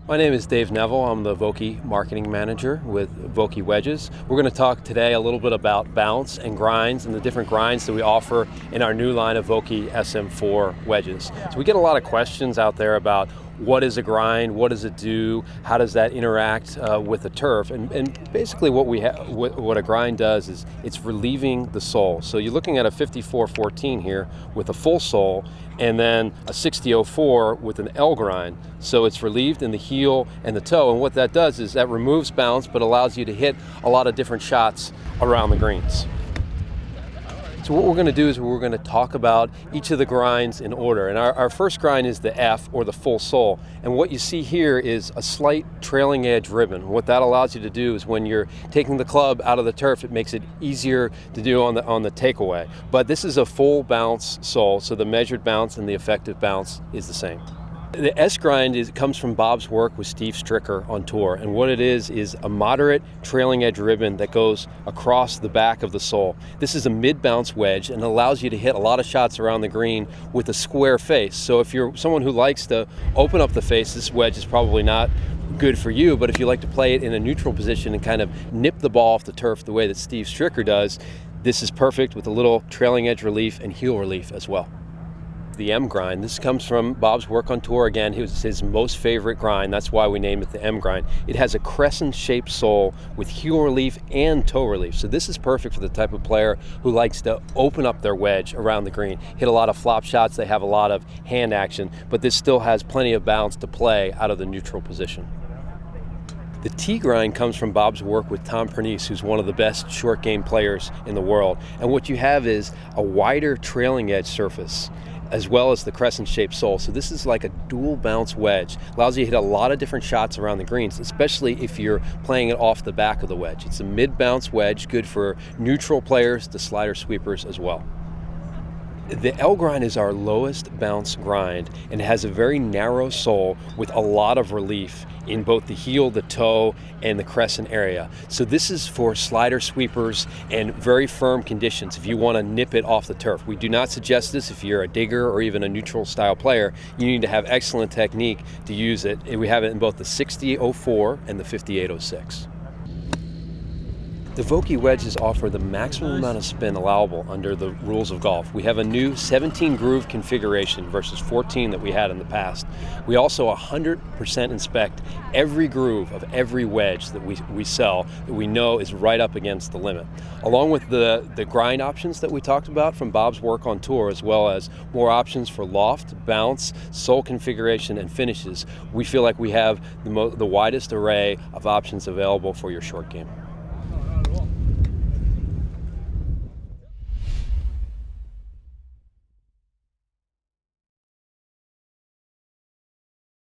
My name is Dave Neville. I'm the Vokey marketing manager with Vokey Wedges. We're going to talk today a little bit about bounce and grinds and the different grinds that we offer in our new line of Vokey SM4 wedges. So we get a lot of questions out there about what is a grind, what does it do, how does that interact with the turf, and basically what a grind does is it's relieving the sole. So you're looking at a 5414 here with a full sole, and then a 6004 with an L grind. So it's relieved in the heel and the toe, and what that does is that removes bounce but allows you to hit a lot of different shots around the greens. So what we're going to do is we're going to talk about each of the grinds in order. And our first grind is the F, or the full sole. And what you see here is a slight trailing edge ribbon. What that allows you to do is when you're taking the club out of the turf, it makes it easier to do on the takeaway. But this is a full bounce sole, so the measured bounce and the effective bounce is the same. The S grind comes from Bob's work with Steve Stricker on tour, and what it is a moderate trailing edge ribbon that goes across the back of the sole. This is a mid-bounce wedge and allows you to hit a lot of shots around the green with a square face. So if you're someone who likes to open up the face, this wedge is probably not good for you, but if you like to play it in a neutral position and kind of nip the ball off the turf the way that Steve Stricker does, this is perfect with a little trailing edge relief and heel relief as well. The M grind. This comes from Bob's work on tour. Again, it was his most favorite grind. That's why we named it the M grind. It has a crescent-shaped sole with heel relief and toe relief. So this is perfect for the type of player who likes to open up their wedge around the green. Hit a lot of flop shots. They have a lot of hand action, but this still has plenty of bounce to play out of the neutral position. The T grind comes from Bob's work with Tom Pernice, who's one of the best short game players in the world. And what you have is a wider trailing edge surface, as well as the crescent-shaped sole. So this is like a dual bounce wedge. Allows you to hit a lot of different shots around the greens, especially if you're playing it off the back of the wedge. It's a mid-bounce wedge, good for neutral players, the slider sweepers as well. The L grind is our lowest bounce grind and has a very narrow sole with a lot of relief in both the heel, the toe, and the crescent area. So this is for slider sweepers and very firm conditions if you want to nip it off the turf. We do not suggest this if you're a digger or even a neutral style player. You need to have excellent technique to use it. We have it in both the 6004 and the 5806. The Vokey wedges offer the maximum amount of spin allowable under the rules of golf. We have a new 17 groove configuration versus 14 that we had in the past. We also 100% inspect every groove of every wedge that we sell that we know is right up against the limit. Along with the grind options that we talked about from Bob's work on tour, as well as more options for loft, bounce, sole configuration, and finishes, we feel like we have the widest array of options available for your short game.